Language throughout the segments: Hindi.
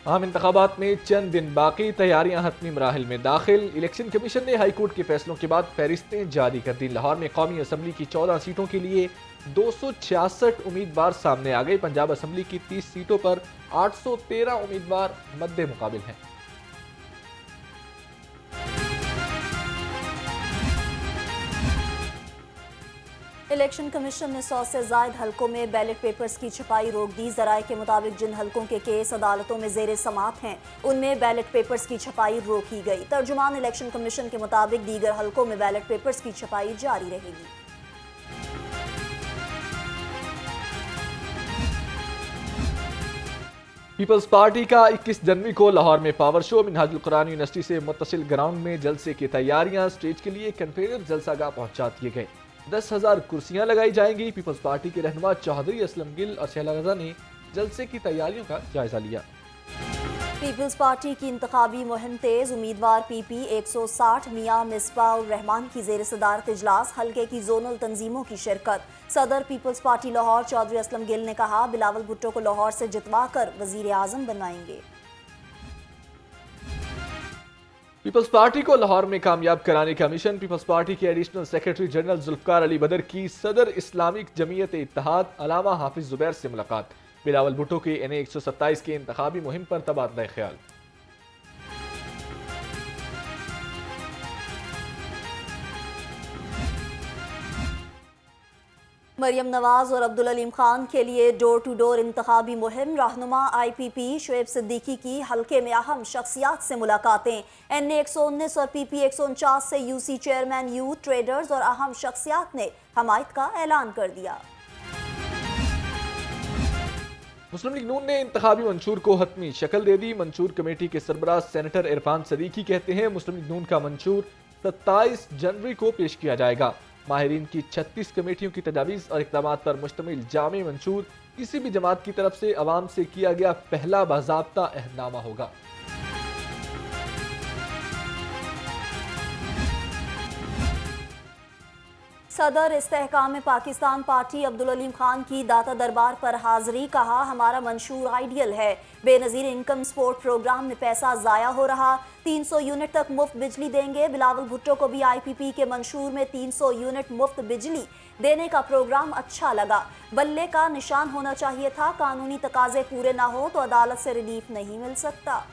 आम इंतखाबात में चंद दिन बाकी, तैयारियां हतमी मराहिल में दाखिल। इलेक्शन कमीशन ने हाई कोर्ट के फैसलों के बाद फहरिस्तें जारी कर दी। लाहौर में कौमी असम्बली की 14 सीटों के लिए 266 उम्मीदवार सामने आ गए। पंजाब असम्बली की 30 सीटों पर 813 उम्मीदवार मद्दे मुकाबिल हैं। इलेक्शन कमीशन ने 100 से जायद हलकों में बैलेट पेपर्स की छपाई रोक दी। जराये के मुताबिक जिन हलकों के केस अदालतों में जेर समात हैं उनमें बैलेट पेपर्स की छपाई रोकी गई। तर्जुमान इलेक्शन कमीशन के मुताबिक दीगर हलकों में बैलेट पेपर्स की छपाई जारी रहेगी। पीपल्स पार्टी का 21 जनवरी को लाहौर में power show. Minhajul Quran university से मुत्तसिल ग्राउंड में जलसे की तैयारियां। स्टेज के लिए कन्वेयर जलसागाह पहुंचा दिए गए। 10,000 कुर्सियां लगाई जाएंगी। पीपल्स पार्टी के रहनुमा चौधरी असलम गिल और शहला रजा ने जलसे की तैयारियों का जायजा लिया। पीपल्स पार्टी की इंतखाबी मुहिम तेज। उम्मीदवार PP 160 मियां मिसबाउर रहमान की जेर सदारत इजलास। हल्के की जोनल तंजीमों की शिरकत। सदर पीपल्स पार्टी लाहौर चौधरी असलम गिल ने कहा, बिलावल भुट्टो को लाहौर से जितवा कर वजीर आजम बनवाएंगे। पीपल्स पार्टी को लाहौर में कामयाब कराने का मिशन। पीपल्स पार्टी के additional secretary general Zulfiqar Ali Badar की सदर इस्लामिक जमीयत इत्तेहाद अलामा हाफिज जुबैर से मुलाकात। बिलावल भुट्टो के NA 127 के इंतखाबी मुहिम पर तबादला ख्याल। मरियम नवाज और अब्दुल अलीम खान के लिए डोर टू डोर इंतखाबी मुहिम। रहनुमा IPP शुएब सिद्दीकी की हल्के में अहम शख्सियात से मुलाकातें। NA 119 और PP 149 से UC चेयरमैन यूथ ट्रेडर्स और अहम शख्सियात ने हमायत का ऐलान कर दिया। मुस्लिम लीग नून ने इंतखाबी मंशूर को हतमी शक्ल दे दी। मंशूर कमेटी के सरबराह सेनेटर इरफान सदीकी कहते हैं, मुस्लिम लीग नून का मंशूर 27 जनवरी को पेश किया जाएगा। माहिरीन की 36 कमेटियों की तजावीज़ और इक़दामात पर मुश्तमिल जामे मंशूर किसी भी जमात की तरफ से अवाम से किया गया पहला बाज़ाब्ता अहदनामा होगा। सदर इस्तेहकाम पाकिस्तान पार्टी अब्दुल अलीम खान की दाता दरबार पर हाजिरी। कहा, हमारा मंशूर आइडियल है। बेनज़ीर इनकम सपोर्ट प्रोग्राम में पैसा ज़ाया हो रहा। 300 यूनिट तक मुफ्त बिजली देंगे। बिलावल भुट्टो को भी IPP के मंशूर में 300 यूनिट मुफ्त बिजली देने का प्रोग्राम अच्छा लगा। बल्ले का निशान होना चाहिए था। कानूनी तकाजे पूरे ना हो तो अदालत से रिलीफ नहीं मिल सकता।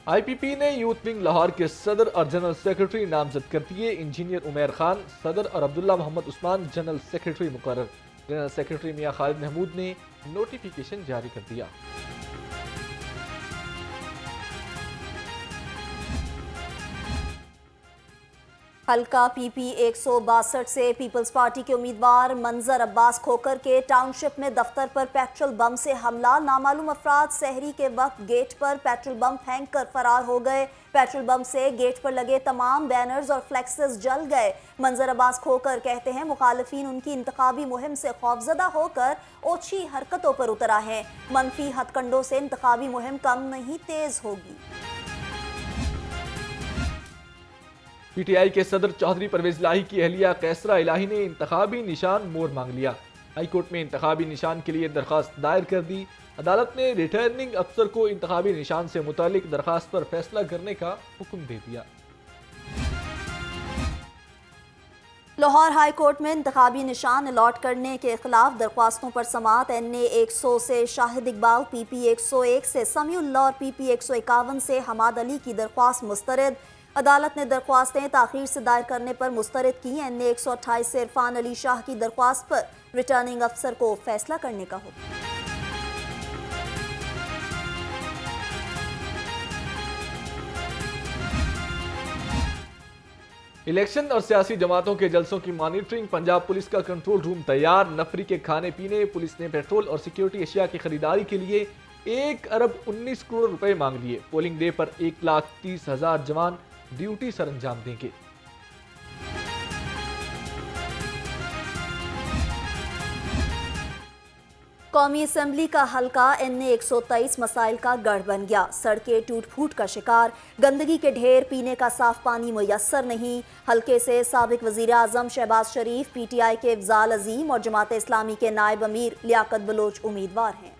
IPP ने यूथ विंग लाहौर के सदर और जनरल सेक्रेटरी नामजद कर दिए। इंजीनियर उमैर खान सदर और अब्दुल्ला मोहम्मद उस्मान जनरल सेक्रेटरी मुकर्रर। जनरल सेक्रेटरी मियां खालिद महमूद ने नोटिफिकेशन जारी कर दिया। हल्का PP 162 से पीपल्स पार्टी के उम्मीदवार मंजर अब्बास खोकर के टाउनशिप में दफ्तर पर पेट्रोल बम से हमला। नामालूम अफराद सहरी के वक्त गेट पर पेट्रोल बम फेंक कर फरार हो गए। पेट्रोल बम से गेट पर लगे तमाम बैनर्स और फ्लेक्सेस जल गए। मंजर अब्बास खोकर कहते हैं, मुखालिफिन उनकी इंतखाबी मुहिम से खौफजदा होकर ओछी हरकतों पर उतरा है। मनफी हथकंडों से इंतखाबी मुहिम कम नहीं तेज होगी। PTI के सदर चौधरी परवेज इलाही की अहलिया कैसरा इलाही ने इंतखाबी निशान मोर मांग लिया। हाई कोर्ट में इंतखाबी निशान के लिए दरखास्त दायर कर दी। अदालत ने रिटर्निंग अफसर को इंतखाबी निशान से मुतालिक दरखास्त पर फैसला करने का हुक्म दे दिया। लाहौर हाई कोर्ट में इंतखाबी निशान अलॉट करने के खिलाफ दरख्वास्तों पर समात। NA 100 से शाहिद इकबाल, PP 101 से समीउल्लाह और PP 151 से हमाद अली की दरख्वास्त मुस्तरद। अदालत ने दरख्वास्तें ताखीर से दायर करने पर मुस्तरद की। NA 128 से इरफान अली शाह की दरख्वास्त पर रिटर्निंग अफसर को फैसला करने का हुक्म। इलेक्शन और सियासी जमातों के जलसों की मॉनिटरिंग। पंजाब पुलिस का कंट्रोल रूम तैयार। नफरी के खाने पीने। पुलिस ने पेट्रोल और सिक्योरिटी एशिया की खरीदारी के लिए 1 अरब 19 करोड़ रुपए मांग लिए। पोलिंग डे पर 1,30,000 जवान ड्यूटी सर अंजाम देंगे। कौमी असम्बली का हल्का NA 123 मसाइल का गढ़ बन गया। सड़कें टूट फूट का शिकार। गंदगी के ढेर। पीने का साफ पानी मुयस्सर नहीं। हल्के से साबिक वजीर आजम शहबाज शरीफ, PTI के अफजाल अजीम और जमात इस्लामी के नायब अमीर लियाकत बलोच उम्मीदवार हैं।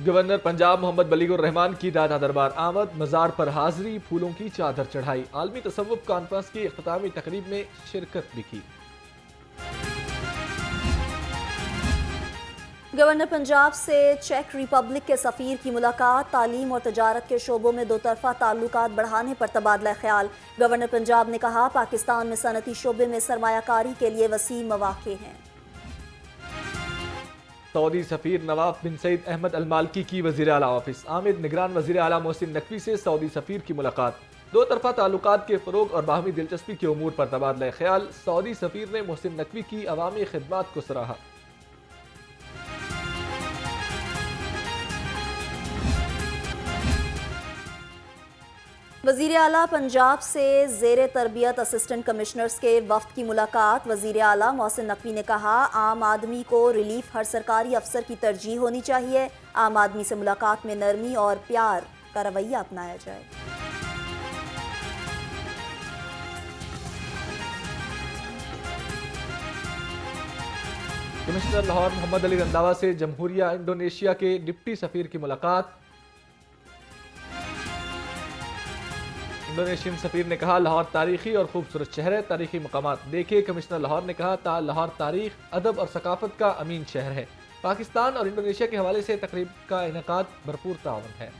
गवर्नर पंजाब मोहम्मद बलीगुर रहमान की दादा दरबार आमद, मजार पर हाजिरी, फूलों की चादर चढ़ाई। आलमी तसव्वुफ कॉन्फ्रेंस की इख्तितामी तकरीब में शिरकत भी की। गवर्नर पंजाब से चेक रिपब्लिक के सफ़ीर की मुलाकात, तालीम और तजारत के शोबों में दो तरफा ताल्लुकात बढ़ाने पर तबादला ख्याल। गवर्नर पंजाब ने कहा, पाकिस्तान में सनती शोबे में सरमायाकारी के लिए वसी मौक़े हैं। सऊदी सफ़ीर नवाफ बिन सईद अहमद अल मालकी की वज़ीर आला ऑफिस। आमिद निगरान वज़ीर आला मोहसिन नकवी से सऊदी सफ़ीर की मुलाकात, दो तरफा ताल्लुकात के फ़रोग और बाहमी दिलचस्पी के उमूर पर तबादला ख्याल। सऊदी सफ़ीर ने मोहसिन नकवी की अवामी खिदमात को सराहा। वज़ीर आला पंजाब से ज़ेर तरबियत असिस्टेंट कमिश्नर्स के वफ़द की मुलाकात। वज़ीर आला मोहसिन नकवी ने कहा, आम आदमी को रिलीफ हर सरकारी अफसर की तरजीह होनी चाहिए। आम आदमी से मुलाकात में नरमी और प्यार का रवैया अपनाया जाए। कमिश्नर लाहौर मोहम्मद अली रंधावा से जमहूरिया इंडोनेशिया के डिप्टी सफ़ीर की मुलाकात। इंडोनेशियन सफ़ीर ने कहा, लाहौर तारीखी और खूबसूरत शहर है, तारीखी मकामात देखे। कमिश्नर लाहौर ने कहा, लाहौर तारीख, अदब और सकाफत का अमीन शहर है। पाकिस्तान और इंडोनेशिया के हवाले से तकरीब का इनेकाद भरपूर ताउन है।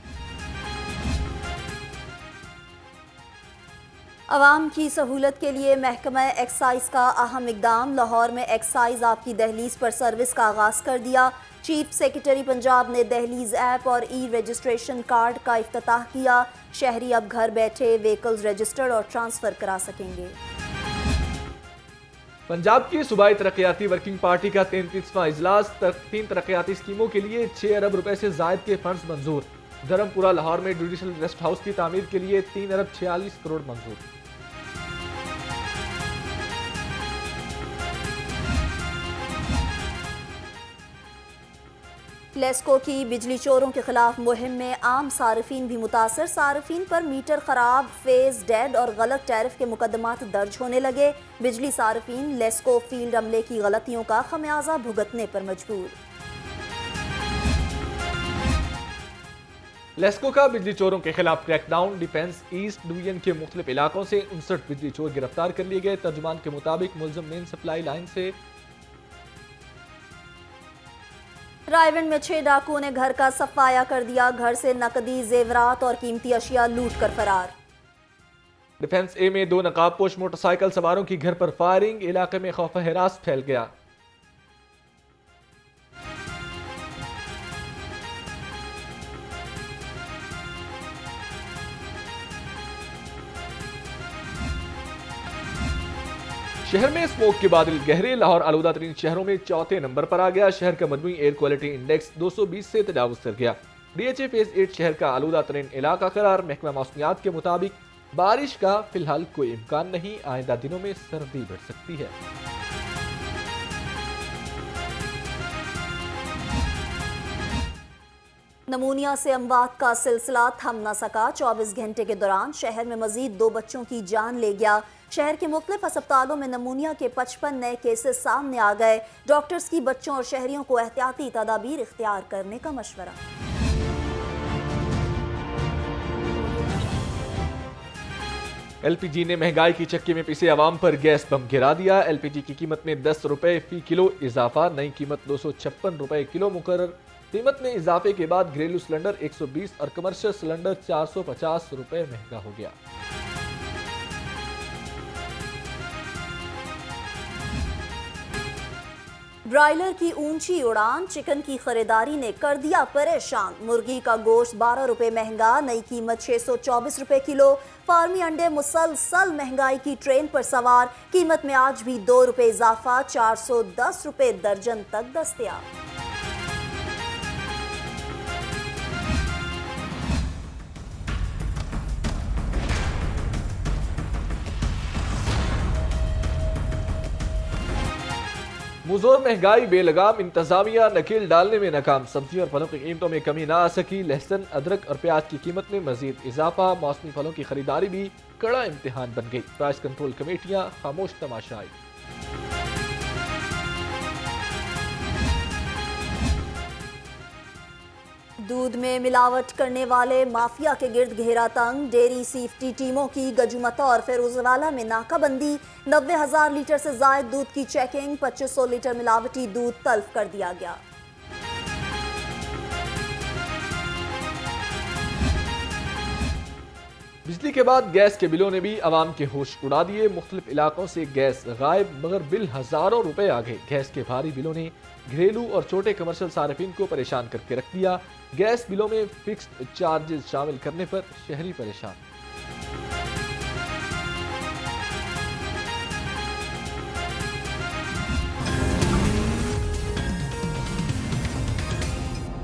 अवाम की सहूलत के लिए महकमा एक्साइज का अहम इकदाम। लाहौर में एक्साइज आपकी दहलीज पर सर्विस का आगाज़ कर दिया। चीफ सेक्रेटरी पंजाब ने दहलीज ऐप और ई रजिस्ट्रेशन कार्ड का इफ्तिताह किया। शहरी अब घर बैठे व्हीकल्स रजिस्टर्ड और ट्रांसफ़र करा सकेंगे। पंजाब की सूबाई तरक्याती वर्किंग पार्टी का 33वां इजलास, 3 तरक्याती स्कीमों के लिए 6 अरब रुपए से जायद के फंड्स मंजूर। धर्मपुरा लाहौर में जुडिशल रेस्ट हाउस की तामीर के लिए 3 अरब 46 करोड़ मंजूर। लेस्को की बिजली चोरों के खिलाफ मुहिम में आम सार्फिन भी मुतासर। सार्फिन पर मीटर खराब, फेज डेड और गलत टैरिफ के मुकदमात दर्ज होने लगे। बिजली सार्फिन लेस्को फील्ड अमले की गलतियों का खमियाजा भुगतने पर मजबूर। लेस्को का बिजली चोरों के खिलाफ क्रैकडाउन। डिफेंस ईस्ट डिवीजन के मुख्तलिफ इलाकों से 59 बिजली चोर गिरफ्तार कर लिए गए। तर्जुमान के मुताबिक मुलजिम मेन सप्लाई लाइन से। रायविंड में 6 डाकुओं ने घर का सफाया कर दिया। घर से नकदी, जेवरात और कीमती अशिया लूट कर फरार। डिफेंस ए में 2 नकाबपोश मोटरसाइकिल सवारों की घर पर फायरिंग। इलाके में खौफ हिरास फैल गया। शहर में स्मोक के बादल गहरे। लाहौर आलूदा तरीन शहरों में 4थे नंबर पर आ गया। शहर का मजमूई एयर क्वालिटी इंडेक्स 220 से तजावुज कर गया। DHA फेज 8 शहर का आलूदा तरीन इलाका करार। महकमा मौसमियात के मुताबिक बारिश का फिलहाल कोई इम्कान नहीं। आइंदा दिनों में सर्दी बढ़ सकती है। नमूनिया से अमवात का सिलसिला थम न सका। 24 घंटे के दौरान शहर में मजीद 2 बच्चों की जान ले गया। शहर के मुख्तलिफ अस्पतालों में नमूनिया के 55 नए केसेस सामने आ गए। डॉक्टर्स की बच्चों और शहरियों को एहतियाती तदाबीर इख्तियार करने का मशवरा। LPG ने महंगाई की चक्की में पिसे आवाम पर गैस बम गिरा दिया। LPG की कीमत में 10 रुपए फी किलो इजाफा। नई कीमत 256 रुपए किलो मुकर्रर। कीमत में इजाफे के बाद घरेलू सिलेंडर 120 और कमर्शियल सिलेंडर 450 रुपए महंगा हो गया। ब्रायलर की ऊंची उड़ान, चिकन की खरीदारी ने कर दिया परेशान। मुर्गी का गोश्त 12 रुपए महंगा। नई कीमत 624 रुपए किलो। फार्मी अंडे मुसलसल महंगाई की ट्रेन पर सवार। कीमत में आज भी 2 रुपए इजाफा। 410 रुपए दर्जन तक दस्तयाब। मुजोर महंगाई बेलगाम। इंतजामिया नकेल डालने में नाकाम। सब्जियों और फलों की कीमतों में कमी ना आ सकी। लहसुन, अदरक और प्याज की कीमत में मजीद इजाफा। मौसमी फलों की खरीदारी भी कड़ा इम्तिहान बन गई। प्राइस कंट्रोल कमेटियां खामोश तमाशाई। दूध में मिलावट करने वाले माफिया के गिर्द घेरा तंग, डेयरी सेफ्टी टीमों की गजुमत और फिरोजवाला में नाकाबंदी, 90,000 लीटर से जायद दूध की चेकिंग, 2500 लीटर मिलावटी दूध तल्फ कर दिया गया। बिजली के बाद गैस के बिलों ने भी आवाम के होश उड़ा दिए। मुख्तलिफ इलाकों से गैस गायब, मगर बिल हजारों रुपए आ गए। गैस के भारी बिलों ने घरेलू और छोटे कमर्शियल सार्फिन को परेशान करके रख दिया। गैस बिलों में फिक्स्ड चार्जेस शामिल करने पर शहरी परेशान।